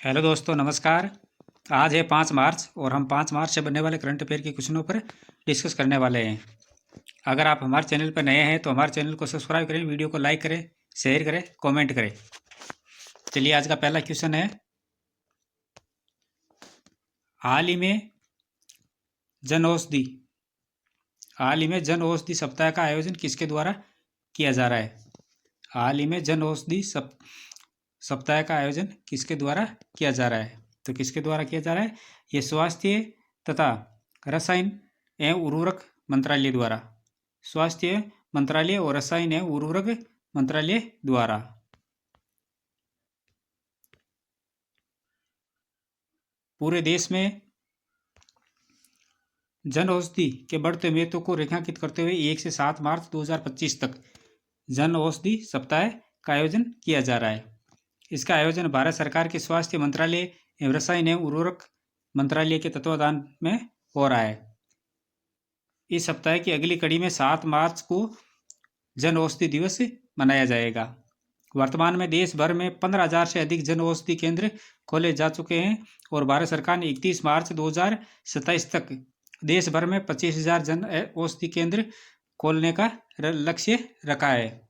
Hello दोस्तों, नमस्कार। आज है 5 मार्च और हम 5 मार्च से बनने वाले करंट अफेयर के क्वेश्चनों पर डिस्कस करने वाले हैं। अगर आप हमारे चैनल पर नए हैं तो हमारे चैनल को सब्सक्राइब करें, वीडियो को लाइक करें, शेयर करें, कमेंट करें। चलिए, आज का पहला क्वेश्चन है, हाल ही में जन औषधि सप्ताह का आयोजन किसके द्वारा किया जा रहा है? हाल ही में जन औषधि सप्ताह का आयोजन किसके द्वारा किया जा रहा है? तो किसके द्वारा किया जा रहा है? ये स्वास्थ्य तथा रसायन एवं उर्वरक मंत्रालय द्वारा, स्वास्थ्य मंत्रालय और रसायन एवं उर्वरक मंत्रालय द्वारा। पूरे देश में जन औषधि के बढ़ते महत्व को रेखांकित करते हुए 1 से 7 मार्च 2025 तक जन औषधि सप्ताह का आयोजन किया जा रहा है। इसका आयोजन भारत सरकार के स्वास्थ्य मंत्रालय एवं रसायन एवं उर्वरक मंत्रालय के तत्वावधान में हो रहा है। इस सप्ताह की अगली कड़ी में 7 मार्च को जन औषधि दिवस मनाया जाएगा। वर्तमान में देश भर में 15,000 से अधिक जन औषधि केंद्र खोले जा चुके हैं और भारत सरकार ने 31 मार्च 2027 तक देश भर में 25,000 जन औषधि केंद्र खोलने का लक्ष्य रखा है।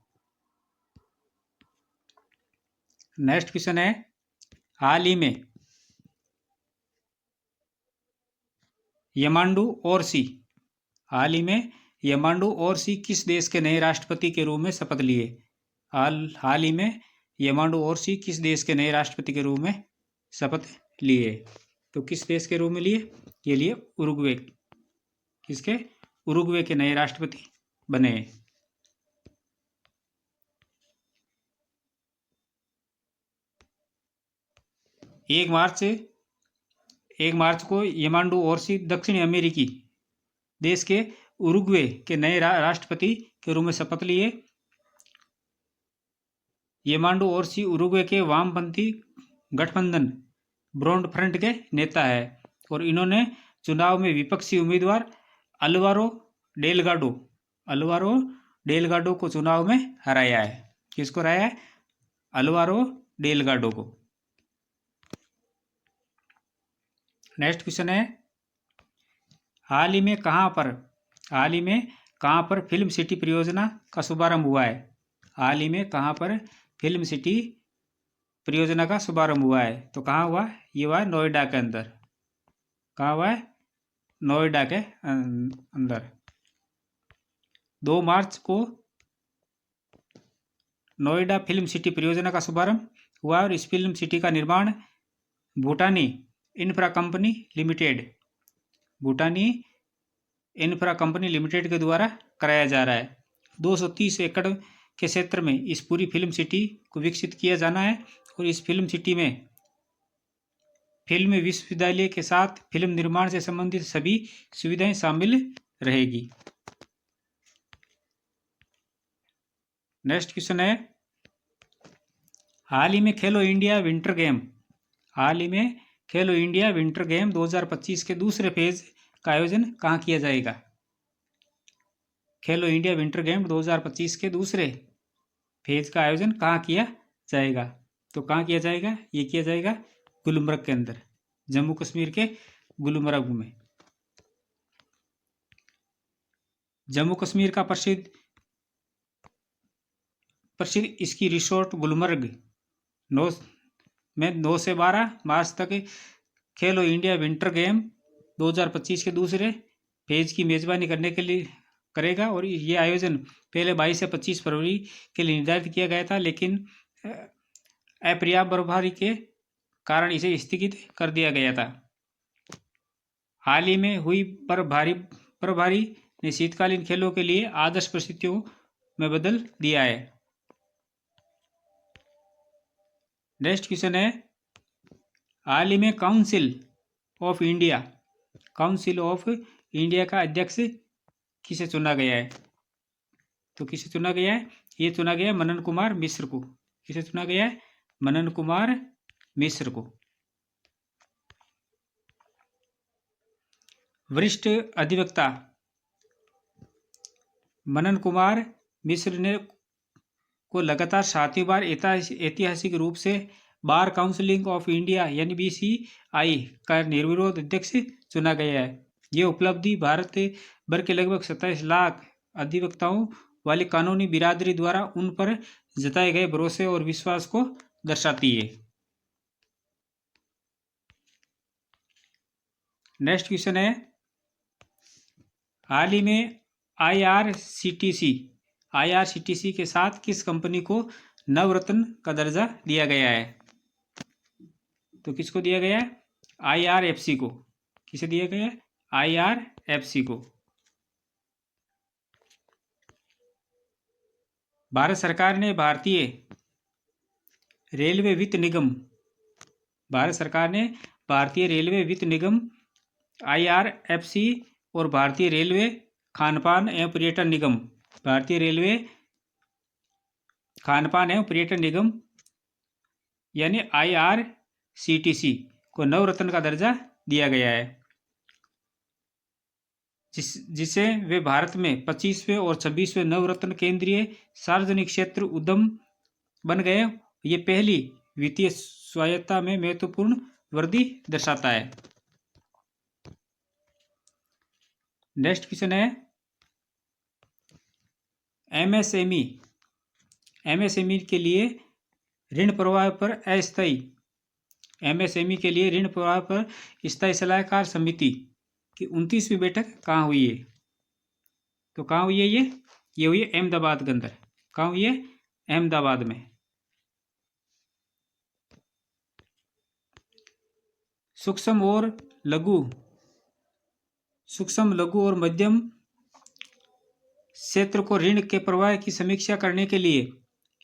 नेक्स्ट क्वेश्चन है, हाल ही में यमांडू ओरसी किस देश के नए राष्ट्रपति के रूप में शपथ लिए? हाल ही में यमांडू ओरसी किस देश के नए राष्ट्रपति के रूप में शपथ लिए? तो किस देश के रूप में लिए? ये लिए उरुग्वे। किसके? उरुग्वे के नए राष्ट्रपति बने। 1 मार्च को यमांडू ओरसी दक्षिण अमेरिकी देश के उरुग्वे के नए राष्ट्रपति के रूप में शपथ लिए। यमांडू ओरसी उरुग्वे के वामपंथी गठबंधन ब्रॉड फ्रंट के नेता है और इन्होंने चुनाव में विपक्षी उम्मीदवार अल्वारो डेलगाडो को चुनाव में हराया है। किसको हराया है? अल्वारो डेलगाडो को। नेक्स्ट क्वेश्चन है, हाल ही में कहां पर फिल्म सिटी परियोजना का शुभारंभ हुआ है? हाल ही में कहां पर फिल्म सिटी परियोजना का शुभारंभ हुआ है? तो कहाँ हुआ? ये हुआ नोएडा के अंदर। कहाँ हुआ है? नोएडा के अंदर। 2 मार्च को नोएडा फिल्म सिटी परियोजना का शुभारंभ हुआ और इस फिल्म सिटी का निर्माण भूटानी इंफ्रा कंपनी लिमिटेड के द्वारा कराया जा रहा है। 230 एकड़ के क्षेत्र में इस पूरी फिल्म सिटी को विकसित किया जाना है और इस फिल्म सिटी में फिल्म विश्वविद्यालय के साथ फिल्म निर्माण से संबंधित सभी सुविधाएं शामिल रहेगी। नेक्स्ट क्वेश्चन है, हाल ही में खेलो इंडिया विंटर गेम 2025 के दूसरे फेज का आयोजन कहाँ किया जाएगा? खेलो इंडिया विंटर गेम 2025 के दूसरे फेज का आयोजन कहाँ किया जाएगा? तो कहाँ किया जाएगा? ये किया जाएगा गुलमर्ग के अंदर, जम्मू कश्मीर के गुलमर्ग में। जम्मू कश्मीर का प्रसिद्ध स्की रिसोर्ट गुलमर्ग 9 से 12 मार्च तक खेलो इंडिया विंटर गेम 2025 के दूसरे फेज की मेजबानी करने के लिए करेगा और ये आयोजन पहले 22 से 25 फरवरी के लिए निर्धारित किया गया था, लेकिन अपर्याप्त बर्फबारी के कारण इसे स्थगित कर दिया गया था। हाल ही में हुई बर्फबारी ने शीतकालीन खेलों के लिए आदर्श परिस्थितियों में बदल दिया है। नेक्स्ट क्वेश्चन है, हाल ही में काउंसिल ऑफ इंडिया का अध्यक्ष किसे चुना गया है? तो किसे चुना गया है? ये चुना गया है मनन कुमार मिश्र को। किसे चुना गया है? मनन कुमार मिश्र को। वरिष्ठ अधिवक्ता मनन कुमार मिश्र ने को लगातार 7वीं बार ऐतिहासिक रूप से बार काउंसिल ऑफ इंडिया यानी BCI का निर्विरोध अध्यक्ष चुना गया है। ये उपलब्धि भारत भर के लगभग 27 लाख अधिवक्ताओं वाली कानूनी बिरादरी द्वारा उन पर जताए गए भरोसे और विश्वास को दर्शाती है। नेक्स्ट क्वेश्चन है, हाल ही में IRCTC के साथ किस कंपनी को नवरत्न का दर्जा दिया गया है? तो किसको दिया गया है? IRFC को। किसे दिया गया है? IRFC को। भारत सरकार ने भारतीय रेलवे वित्त निगम IRFC और भारतीय रेलवे खानपान एवं पर्यटन निगम यानी IRCTC को नवरत्न का दर्जा दिया गया है, जिसे वे भारत में 25वें और 26वें नवरत्न केंद्रीय सार्वजनिक क्षेत्र उद्यम बन गए। ये पहली वित्तीय स्वायत्तता में महत्वपूर्ण वृद्धि दर्शाता है। नेक्स्ट क्वेश्चन है, MSME के लिए ऋण प्रवाह पर स्थायी सलाहकार समिति की 29वीं बैठक कहाँ हुई है? तो कहाँ हुई है? ये हुई है अहमदाबाद के अंदर। कहाँ हुई है? अहमदाबाद में। सूक्ष्म लघु और मध्यम क्षेत्र को ऋण के प्रवाह की समीक्षा करने के लिए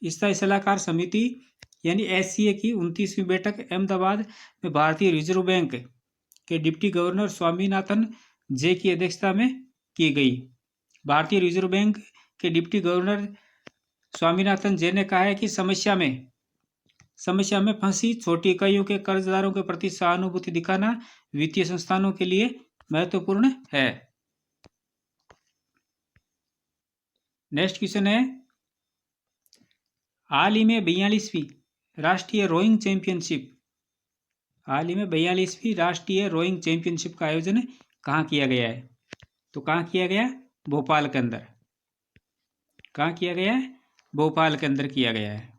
स्थायी सलाहकार समिति यानी SCA की 29वीं बैठक अहमदाबाद में भारतीय रिजर्व बैंक के डिप्टी गवर्नर स्वामीनाथन जे की अध्यक्षता में की गई। भारतीय रिजर्व बैंक के डिप्टी गवर्नर स्वामीनाथन जे ने कहा है कि समस्या में फंसी छोटी इकाइयों के कर्जदारों के प्रति सहानुभूति दिखाना वित्तीय संस्थानों के लिए महत्वपूर्ण है। नेक्स्ट क्वेश्चन है, हाल ही में 42वीं राष्ट्रीय रोइंग चैंपियनशिप का आयोजन कहाँ किया गया है? तो कहाँ किया गया? भोपाल के अंदर। कहाँ किया गया है? भोपाल के अंदर किया गया है।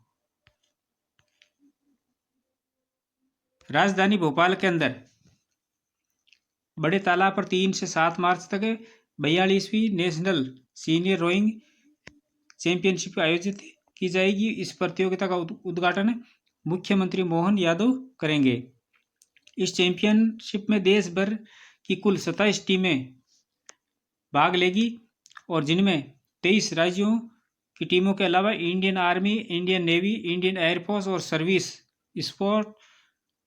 राजधानी भोपाल के अंदर बड़े तालाब पर 3 से 7 मार्च तक 42वीं नेशनल सीनियर रोइंग चैंपियनशिप आयोजित की जाएगी। इस प्रतियोगिता का उद्घाटन मुख्यमंत्री मोहन यादव करेंगे। इस चैंपियनशिप में देश भर की कुल 27 टीमें भाग लेगी और जिनमें 23 राज्यों की टीमों के अलावा Indian army, Indian navy, Indian air force और सर्विस स्पोर्ट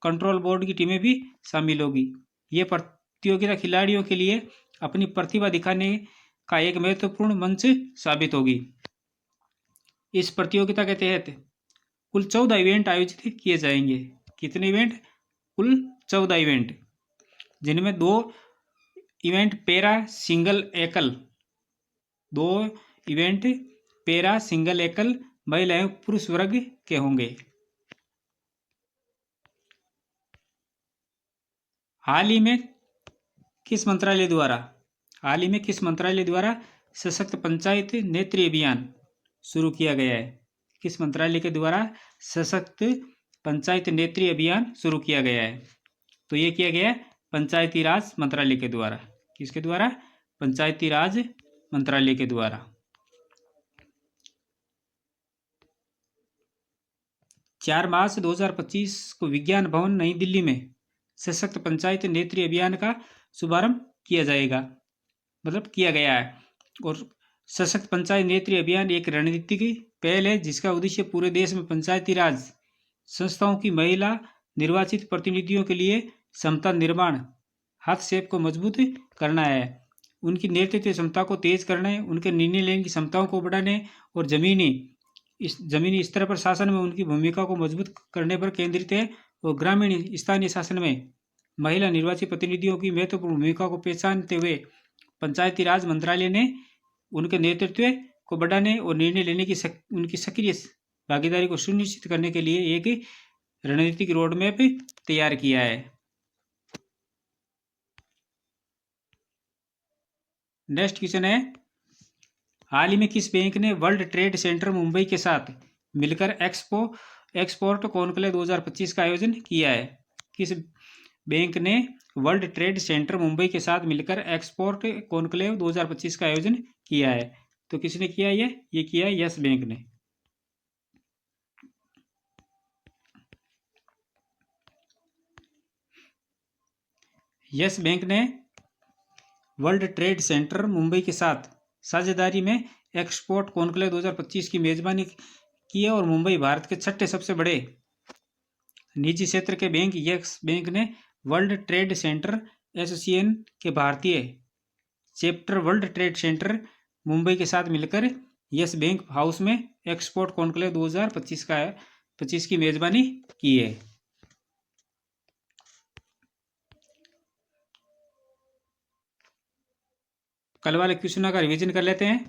कंट्रोल बोर्ड की टीमें भी शामिल होगी। ये प्रतियोगिता खिलाड़ियों के लिए अपनी प्रतिभा दिखाने का एक महत्वपूर्ण मंच साबित होगी। इस प्रतियोगिता के तहत कुल 14 इवेंट आयोजित किए जाएंगे। कितने इवेंट? कुल 14 इवेंट, जिनमें 2 इवेंट पैरा सिंगल एकल महिला एवं पुरुष वर्ग के होंगे। हाल ही में किस मंत्रालय द्वारा सशक्त पंचायत नेत्री अभियान शुरू किया गया है? किस मंत्रालय के द्वारा सशक्त पंचायत नेत्री अभियान शुरू किया गया है? तो ये किया गया है पंचायती राज मंत्रालय के द्वारा। किसके द्वारा? पंचायती राज मंत्रालय के द्वारा। 4 मार्च 2025 को विज्ञान भवन नई दिल्ली में सशक्त पंचायत नेत्री अभियान का शुभारंभ किया गया है। और सशक्त पंचायत नेत्री अभियान एक रणनीतिक पहल है जिसका उद्देश्य पूरे देश में पंचायती राज संस्थाओं की महिला निर्वाचित प्रतिनिधियों के लिए क्षमता निर्माण, हस्तक्षेप को मजबूत करना है, उनकी नेतृत्व क्षमता को तेज करना, उनके निर्णय लेने की क्षमताओं को बढ़ाने और जमीनी स्तर पर शासन में उनकी भूमिका को मजबूत करने पर केंद्रित है। और ग्रामीण स्थानीय शासन में महिला निर्वाचित प्रतिनिधियों की महत्वपूर्ण भूमिका को पहचानते हुए पंचायती राज मंत्रालय ने उनके नेतृत्व को बढ़ाने और निर्णय लेने की उनकी सक्रिय भागीदारी को सुनिश्चित करने के लिए एक रणनीतिक रोड मैप तैयार किया है। नेक्स्ट क्वेश्चन है, हाल ही में किस बैंक ने वर्ल्ड ट्रेड सेंटर मुंबई के साथ मिलकर एक्सपोर्ट कॉन्क्लेव 2025 का आयोजन किया है? किस बैंक ने वर्ल्ड ट्रेड सेंटर मुंबई के साथ मिलकर एक्सपोर्ट कॉन्क्लेव 2025 का आयोजन किया है? तो किसने किया ये किया है यस बैंक ने। यस बैंक ने वर्ल्ड ट्रेड सेंटर मुंबई के साथ साझेदारी में एक्सपोर्ट कॉन्क्लेव 2025 की मेजबानी की है और मुंबई भारत के छठे सबसे बड़े निजी क्षेत्र के बैंक यस बैंक ने वर्ल्ड ट्रेड सेंटर एसोसिएशन के भारतीय chapter world trade centre Mumbai के साथ मिलकर यस बैंक हाउस में एक्सपोर्ट कॉन्क्लेव 2025 की मेजबानी की है। कल वाले क्वेश्चन का रिवीजन कर लेते हैं।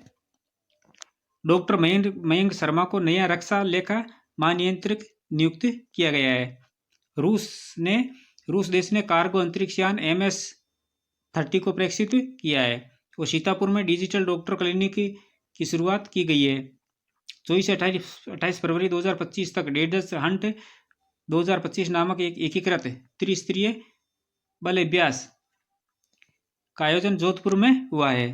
डॉक्टर मयंक शर्मा को नया रक्षा लेखा महानियंत्रक नियुक्त किया गया है। रूस देश ने कार्गो अंतरिक्ष यान MS-30 को प्रेक्षित किया है और सीतापुर में डिजिटल डॉक्टर क्लिनिक की शुरुआत की गई है। 24 से 28 फरवरी 2025 तक डेडस हंट 2025 नामक एक एकीकृत त्रिस्तरीय बल अभ्यास का आयोजन जोधपुर में हुआ है।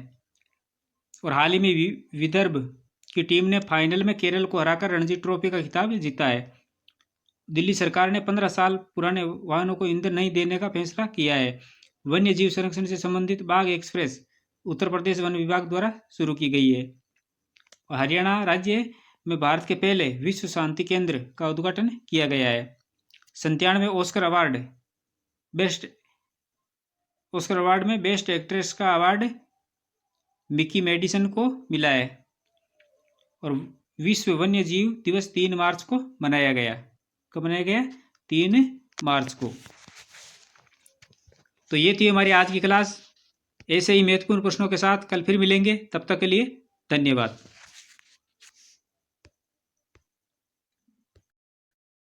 और हाल ही में विदर्भ की टीम ने फाइनल में केरल को हराकर रणजी ट्रॉफी का खिताब जीता है। दिल्ली सरकार ने 15 साल पुराने वाहनों को ईंधन नहीं देने का फैसला किया है। वन्य जीव संरक्षण से संबंधित बाघ एक्सप्रेस उत्तर प्रदेश वन विभाग द्वारा शुरू की गई है। और हरियाणा राज्य में भारत के पहले विश्व शांति केंद्र का उद्घाटन किया गया है। 97वें ऑस्कर अवार्ड में बेस्ट एक्ट्रेस का अवार्ड मिकी मेडिसन को मिला है। और विश्व वन्य जीव दिवस 3 मार्च को मनाया गया। कब मनाया गया? 3 मार्च को। तो ये थी हमारी आज की क्लास। ऐसे ही महत्वपूर्ण प्रश्नों के साथ कल फिर मिलेंगे। तब तक के लिए धन्यवाद।